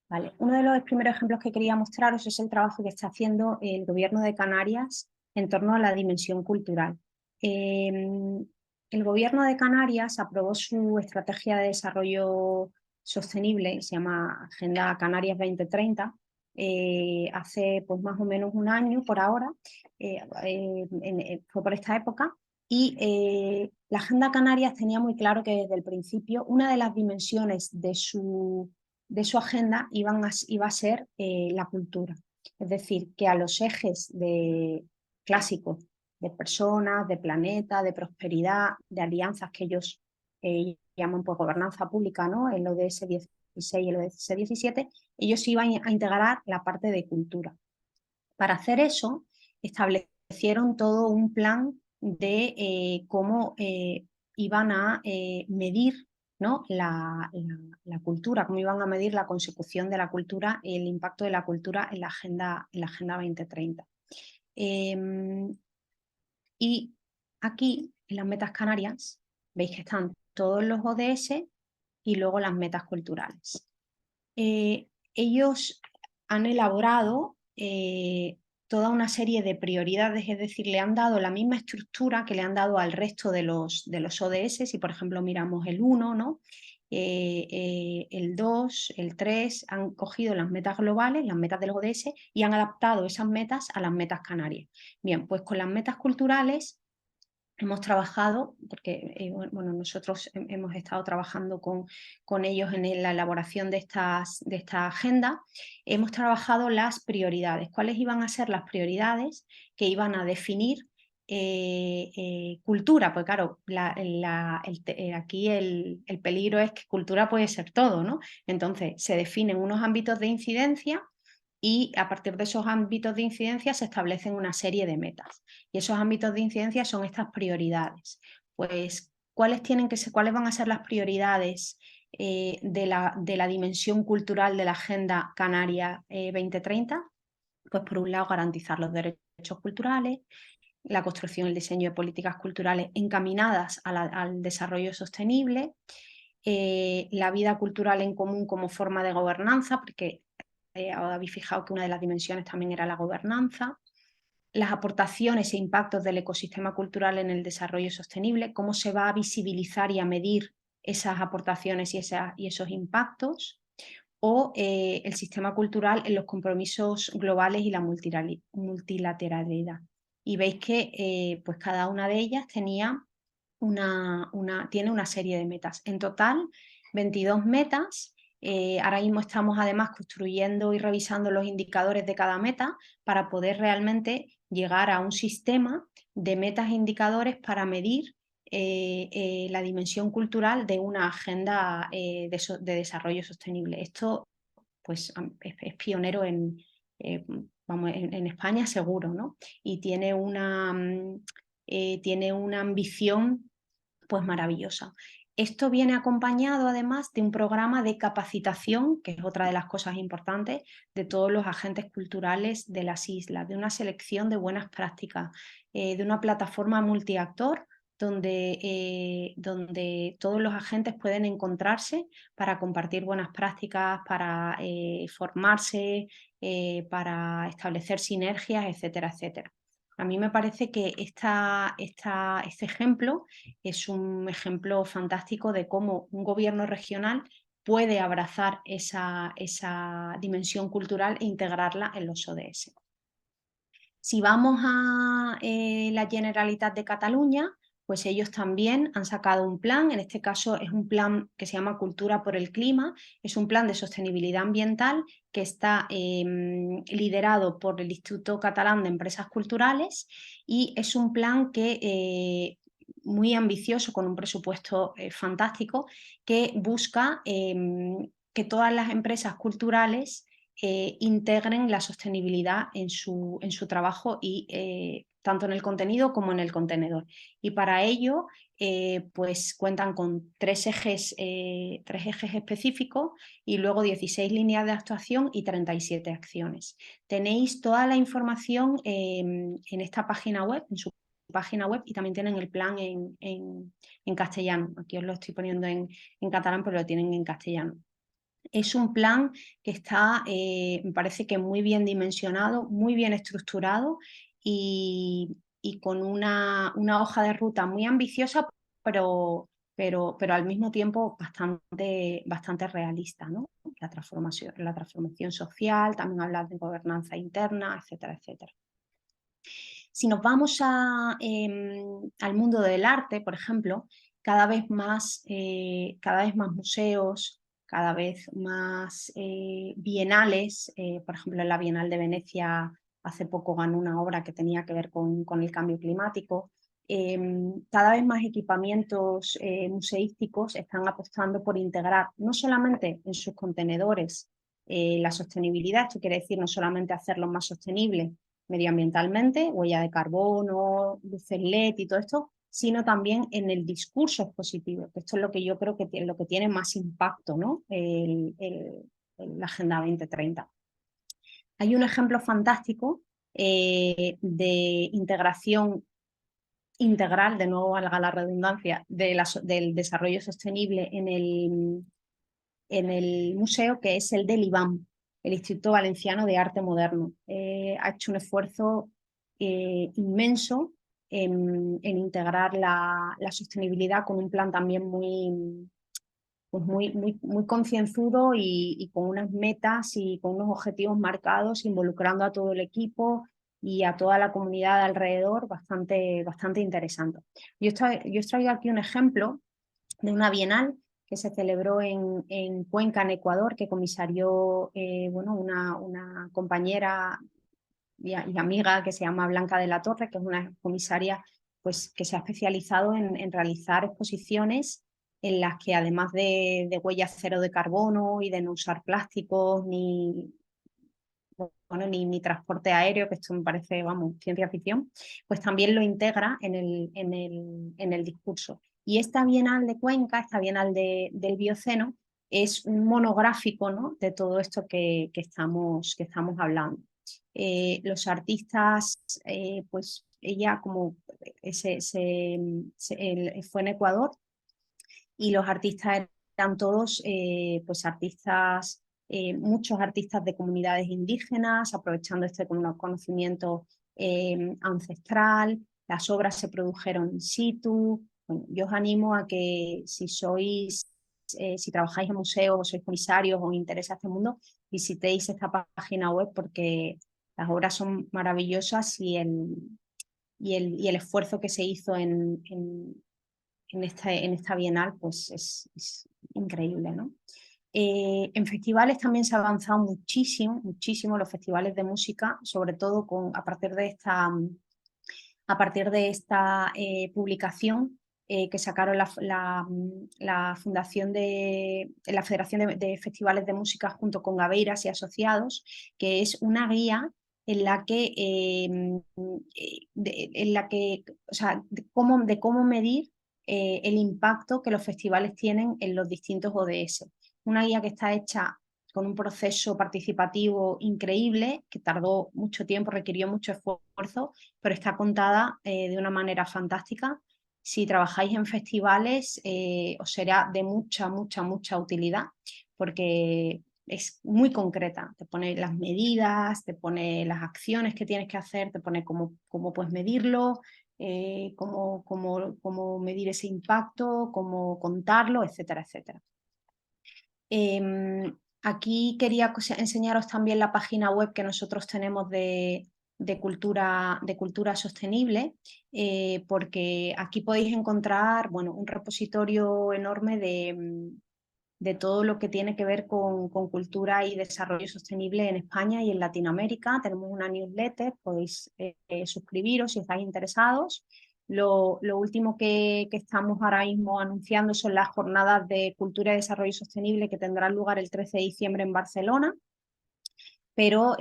Vale. Uno de los primeros ejemplos que quería mostraros es el trabajo que está haciendo el Gobierno de Canarias en torno a la dimensión cultural. El Gobierno de Canarias aprobó su estrategia de desarrollo sostenible, se llama Agenda Canarias 2030, hace pues, más o menos un año por ahora, fue por esta época, y la Agenda Canarias tenía muy claro que desde el principio una de las dimensiones de su agenda iba a ser la cultura. Es decir, que a los ejes clásicos de personas, de planeta, de prosperidad, de alianzas que ellos llaman por gobernanza pública, ¿no? El ODS 16 y el ODS 17, ellos iban a integrar la parte de cultura. Para hacer eso, establecieron todo un plan de cómo iban a medir, ¿no? la cultura, cómo iban a medir la consecución de la cultura y el impacto de la cultura en la Agenda 2030. Y aquí, en las metas canarias, veis que están todos los ODS y luego las metas culturales. Ellos han elaborado toda una serie de prioridades, es decir, le han dado la misma estructura que le han dado al resto de los ODS. Si, por ejemplo, miramos el 1, ¿no? El 2, el 3, han cogido las metas globales, las metas de los ODS, y han adaptado esas metas a las metas canarias. Bien, pues con las metas culturales hemos trabajado, porque bueno, nosotros hemos estado trabajando con ellos en la elaboración de esta agenda, hemos trabajado las prioridades. ¿Cuáles iban a ser las prioridades que iban a definir cultura? Pues claro, aquí el peligro es que cultura puede ser todo, ¿no? Entonces se definen unos ámbitos de incidencia y a partir de esos ámbitos de incidencia se establecen una serie de metas. Y esos ámbitos de incidencia son estas prioridades. Pues, ¿cuáles van a ser las prioridades de la dimensión cultural de la Agenda Canaria 2030? Pues por un lado, garantizar los derechos culturales, la construcción y el diseño de políticas culturales encaminadas al desarrollo sostenible, la vida cultural en común como forma de gobernanza, porque habéis fijado que una de las dimensiones también era la gobernanza, las aportaciones e impactos del ecosistema cultural en el desarrollo sostenible, cómo se va a visibilizar y a medir esas aportaciones y esos impactos, o el sistema cultural en los compromisos globales y la multilateralidad. Y veis que pues cada una de ellas tiene una serie de metas. En total, 22 metas. Ahora mismo estamos además construyendo y revisando los indicadores de cada meta para poder realmente llegar a un sistema de metas e indicadores para medir la dimensión cultural de una agenda de desarrollo sostenible. Esto pues, es pionero en España seguro, ¿no? Y tiene una ambición pues maravillosa. Esto viene acompañado además de un programa de capacitación, que es otra de las cosas importantes, de todos los agentes culturales de las islas, de una selección de buenas prácticas, de una plataforma multiactor donde todos los agentes pueden encontrarse para compartir buenas prácticas, para formarse, para establecer sinergias, etcétera, etcétera. A mí me parece que este ejemplo es un ejemplo fantástico de cómo un gobierno regional puede abrazar esa dimensión cultural e integrarla en los ODS. Si vamos a la Generalitat de Cataluña, pues ellos también han sacado un plan, en este caso es un plan que se llama Cultura por el Clima, es un plan de sostenibilidad ambiental que está liderado por el Instituto Catalán de Empresas Culturales y es un plan que muy ambicioso, con un presupuesto fantástico, que busca que todas las empresas culturales integren la sostenibilidad en su trabajo y tanto en el contenido como en el contenedor. Y para ello, pues cuentan con tres ejes específicos y luego 16 líneas de actuación y 37 acciones. Tenéis toda la información en esta página web, en su página web, y también tienen el plan en castellano. Aquí os lo estoy poniendo en catalán, pero lo tienen en castellano. Es un plan que está, me parece que muy bien dimensionado, muy bien estructurado y con una hoja de ruta muy ambiciosa, pero al mismo tiempo bastante realista, ¿no? La transformación social, también hablar de gobernanza interna, etcétera, etcétera. Si nos vamos al mundo del arte, por ejemplo, cada vez más museos, cada vez más bienales, por ejemplo, en la Bienal de Venecia hace poco ganó una obra que tenía que ver con el cambio climático. Cada vez más equipamientos museísticos están apostando por integrar no solamente en sus contenedores la sostenibilidad, esto quiere decir no solamente hacerlos más sostenibles medioambientalmente, huella de carbono, luces LED y todo esto, sino también en el discurso expositivo, que esto es lo que yo creo que lo que tiene más impacto, ¿no? La Agenda 2030. Hay un ejemplo fantástico de integración integral, de nuevo valga la redundancia, del desarrollo sostenible en el museo, que es el del IBAM, el Instituto Valenciano de Arte Moderno. Ha hecho un esfuerzo inmenso en integrar la sostenibilidad con un plan también muy concienzudo y con unas metas y con unos objetivos marcados, involucrando a todo el equipo y a toda la comunidad de alrededor bastante interesante. Yo os traigo aquí un ejemplo de una bienal que se celebró en Cuenca, en Ecuador, que comisarió bueno, una compañera y amiga que se llama Blanca de la Torre, que es una comisaria pues, que se ha especializado en realizar exposiciones en las que además de huellas cero de carbono y de no usar plásticos ni transporte aéreo, que esto me parece, vamos, ciencia ficción, pues también lo integra en el discurso. Y esta Bienal de Cuenca, esta Bienal del Bioceno, es un monográfico, ¿no?, de todo esto que estamos hablando. Los artistas, pues ella como fue en Ecuador y los artistas eran todos pues artistas, muchos artistas de comunidades indígenas, aprovechando este conocimiento ancestral. Las obras se produjeron in situ. Bueno, yo os animo a que si trabajáis en museos o sois comisarios o os interesa este mundo, visitéis esta página web porque las obras son maravillosas y el esfuerzo que se hizo en esta bienal pues es increíble, ¿no? En festivales también se ha avanzado muchísimo los festivales de música, sobre todo a partir de esta publicación que sacaron la Fundación la Federación de Festivales de Música junto con Gaveiras y Asociados, que es una guía en la que, o sea, de cómo medir el impacto que los festivales tienen en los distintos ODS. Una guía que está hecha con un proceso participativo increíble, que tardó mucho tiempo, requirió mucho esfuerzo, pero está contada de una manera fantástica. Si trabajáis en festivales, os será de mucha utilidad, porque es muy concreta. Te pone las medidas, te pone las acciones que tienes que hacer, te pone cómo puedes medirlo, cómo medir ese impacto, cómo contarlo, etcétera, etcétera. Aquí quería enseñaros también la página web que nosotros tenemos de cultura sostenible, porque aquí podéis encontrar, bueno, un repositorio enorme de todo lo que tiene que ver con cultura y desarrollo sostenible en España y en Latinoamérica. Tenemos una newsletter, podéis suscribiros si estáis interesados. Lo último que estamos ahora mismo anunciando son las jornadas de cultura y desarrollo sostenible que tendrán lugar el 13 de diciembre en Barcelona. Pero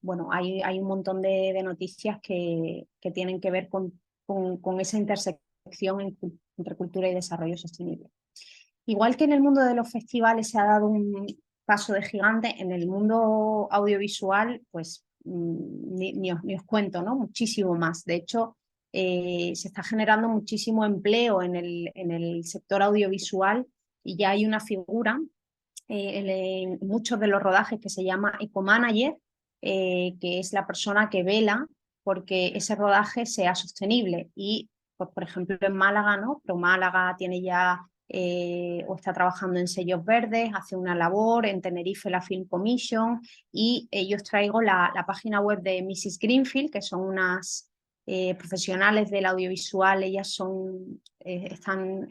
bueno, hay un montón de noticias que tienen que ver con esa intersección entre cultura y desarrollo sostenible. Igual que en el mundo de los festivales se ha dado un paso de gigante, en el mundo audiovisual, pues ni os cuento, ¿no? Muchísimo más. De hecho, se está generando muchísimo empleo en el sector audiovisual y ya hay una figura en muchos de los rodajes que se llama eco-manager, que es la persona que vela porque ese rodaje sea sostenible. Y, pues, por ejemplo, en Málaga, ¿no? Pero Málaga tiene ya o está trabajando en sellos verdes, hace una labor en Tenerife, la Film Commission, y yo os traigo la página web de Mrs. Greenfield, que son unas profesionales del audiovisual. Ellas están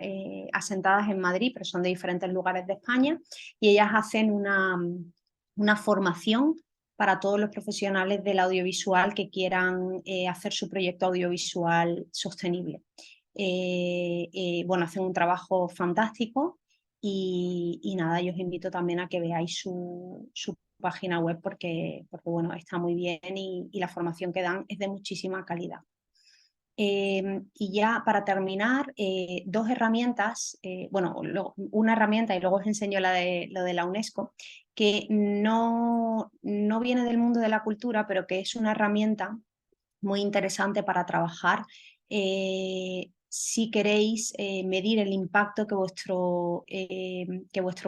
asentadas en Madrid, pero son de diferentes lugares de España, y ellas hacen una formación para todos los profesionales del audiovisual que quieran hacer su proyecto audiovisual sostenible. Bueno, hacen un trabajo fantástico y nada, yo os invito también a que veáis su página web porque bueno, está muy bien y la formación que dan es de muchísima calidad. Y ya para terminar, dos herramientas, bueno, una herramienta y luego os enseño lo de la UNESCO, que no viene del mundo de la cultura, pero que es una herramienta muy interesante para trabajar si queréis medir el impacto que vuestro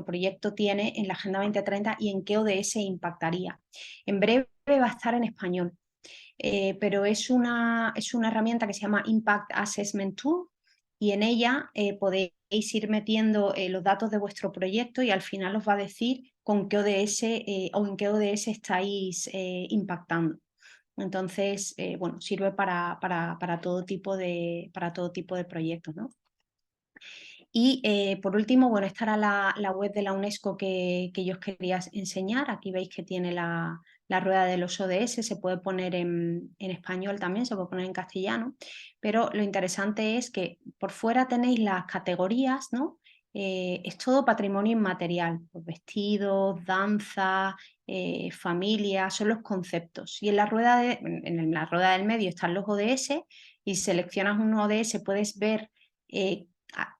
proyecto tiene en la Agenda 2030 y en qué ODS impactaría. En breve va a estar en español, pero es una herramienta que se llama Impact Assessment Tool y en ella podéis ir metiendo los datos de vuestro proyecto y al final os va a decir con qué ODS o en qué ODS estáis impactando. Entonces, bueno, sirve para todo tipo de proyectos, ¿no? Y por último, bueno, esta era la web de la UNESCO que yo os quería enseñar. Aquí veis que tiene la rueda de los ODS, se puede poner en español también, se puede poner en castellano, pero lo interesante es que por fuera tenéis las categorías, ¿no? Es todo patrimonio inmaterial, pues vestidos, danza, familia, son los conceptos. Y en la rueda del medio están los ODS y seleccionas un ODS, puedes ver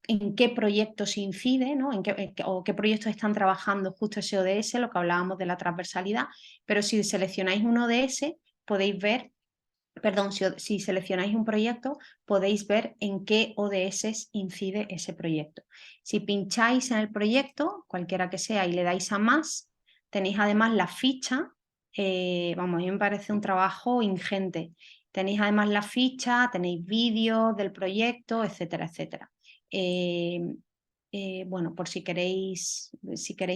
en qué proyectos incide, ¿no? O qué proyectos están trabajando justo ese ODS, lo que hablábamos de la transversalidad, pero si seleccionáis un ODS, podéis ver, perdón, si seleccionáis un proyecto, podéis ver en qué ODS incide ese proyecto. Si pincháis en el proyecto, cualquiera que sea, y le dais a más, tenéis además la ficha, vamos, a mí me parece un trabajo ingente. Tenéis además la ficha, tenéis vídeos del proyecto, etcétera, etcétera. Eh, bueno, por si queréis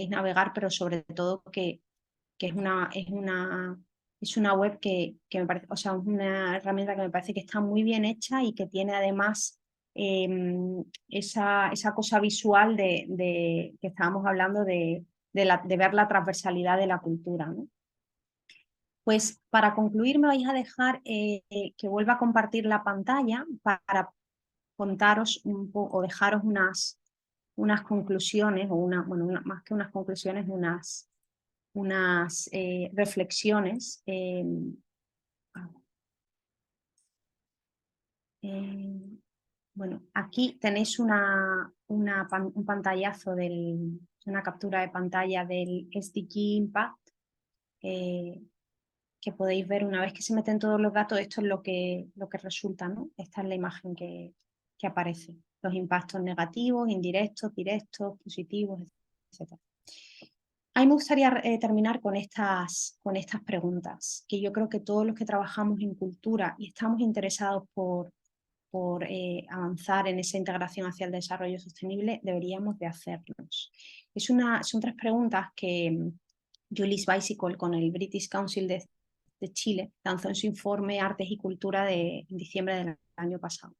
navegar, pero sobre todo que es una web que me parece, o sea, es una herramienta que me parece que está muy bien hecha y que tiene además esa cosa visual que estábamos hablando de ver la transversalidad de la cultura, ¿no? Pues para concluir me vais a dejar que vuelva a compartir la pantalla para contaros un poco o dejaros unas conclusiones, o bueno, más que unas conclusiones, unas reflexiones. Bueno, aquí tenéis un pantallazo, una captura de pantalla del SDG Impact, que podéis ver una vez que se meten todos los datos. Esto es lo que resulta, ¿no? Esta es la imagen que aparece. Los impactos negativos, indirectos, directos, positivos, etc. A mí me gustaría terminar con estas preguntas, que yo creo que todos los que trabajamos en cultura y estamos interesados por avanzar en esa integración hacia el desarrollo sostenible deberíamos de hacernos. Son tres preguntas que Julie Bicycle con el British Council de Chile lanzó en su informe Artes y Cultura en diciembre del año pasado.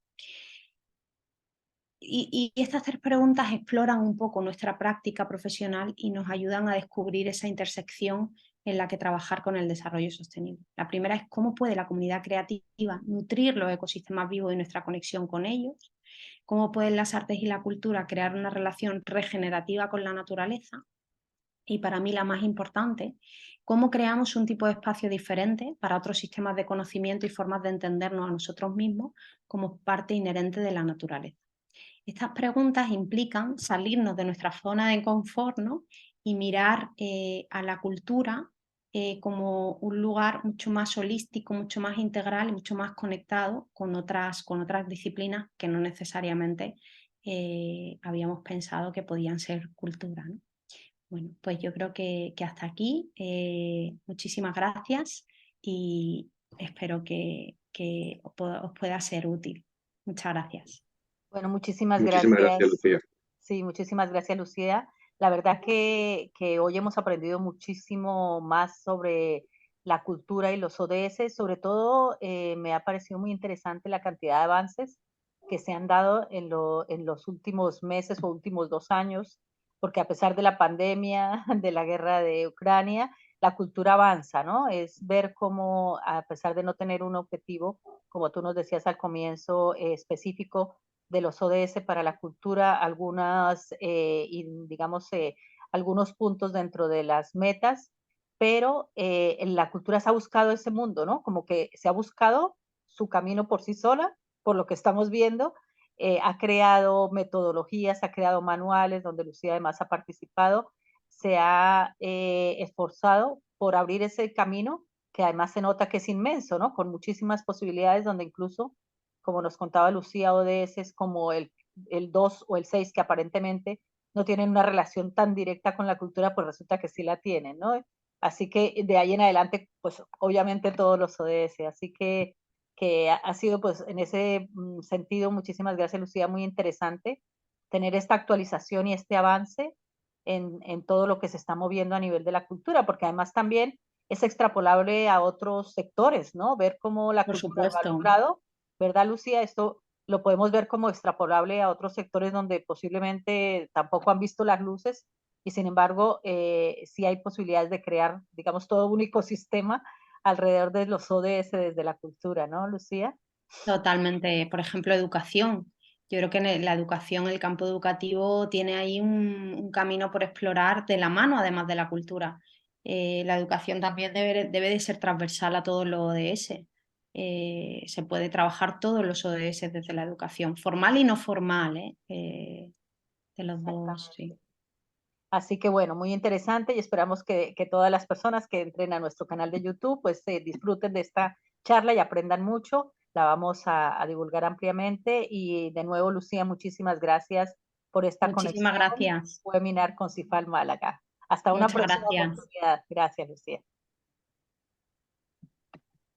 Y estas tres preguntas exploran un poco nuestra práctica profesional y nos ayudan a descubrir esa intersección en la que trabajar con el desarrollo sostenible. La primera es cómo puede la comunidad creativa nutrir los ecosistemas vivos y nuestra conexión con ellos, cómo pueden las artes y la cultura crear una relación regenerativa con la naturaleza, y para mí la más importante, cómo creamos un tipo de espacio diferente para otros sistemas de conocimiento y formas de entendernos a nosotros mismos como parte inherente de la naturaleza. Estas preguntas implican salirnos de nuestra zona de confort, ¿no? Y mirar a la cultura como un lugar mucho más holístico, mucho más integral y mucho más conectado con otras disciplinas que no necesariamente habíamos pensado que podían ser cultura, ¿no? Bueno, pues yo creo que hasta aquí. Muchísimas gracias y espero que os pueda ser útil. Muchas gracias. Bueno, muchísimas Muchísimas gracias, gracias. Lucía. Sí, muchísimas gracias, Lucía. La verdad que hoy hemos aprendido muchísimo más sobre la cultura y los ODS. Sobre todo, me ha parecido muy interesante la cantidad de avances que se han dado en los últimos meses o últimos 2 años, porque a pesar de la pandemia, de la guerra de Ucrania, la cultura avanza, ¿no? Es ver cómo, a pesar de no tener un objetivo, como tú nos decías al comienzo, específico, de los ODS para la cultura, digamos, algunos puntos dentro de las metas, pero en la cultura se ha buscado ese mundo, ¿no? Como que se ha buscado su camino por sí sola, por lo que estamos viendo. Ha creado metodologías, ha creado manuales donde Lucía además ha participado, se ha esforzado por abrir ese camino que además se nota que es inmenso, ¿no? Con muchísimas posibilidades donde incluso, como nos contaba Lucía, ODS es como el 2 o el 6 que aparentemente no tienen una relación tan directa con la cultura, pues resulta que sí la tienen, ¿no? Así que de ahí en adelante, pues obviamente todos los ODS. Así que ha sido pues en ese sentido, muchísimas gracias Lucía, muy interesante tener esta actualización y este avance en todo lo que se está moviendo a nivel de la cultura, porque además también es extrapolable a otros sectores, ¿no? Ver cómo la Por cultura lo ha supuesto. logrado, ¿verdad, Lucía? Esto lo podemos ver como extrapolable a otros sectores donde posiblemente tampoco han visto las luces y sin embargo sí hay posibilidades de crear, digamos, todo un ecosistema alrededor de los ODS desde la cultura, ¿no, Lucía? Totalmente. Por ejemplo, educación. Yo creo que la educación, el campo educativo, tiene ahí un camino por explorar de la mano, además de la cultura. La educación también debe de ser transversal a todos los ODS. Se puede trabajar todos los ODS desde la educación, formal y no formal, ¿eh? De los dos, sí. Exactamente. Así que bueno, muy interesante y esperamos que todas las personas que entren a nuestro canal de YouTube pues disfruten de esta charla y aprendan mucho. La vamos a divulgar ampliamente y de nuevo, Lucía, muchísimas gracias por esta Muchísimas conexión, gracias. webinar con CIFAL Málaga. Hasta una Muchas próxima gracias. oportunidad. Gracias, Lucía.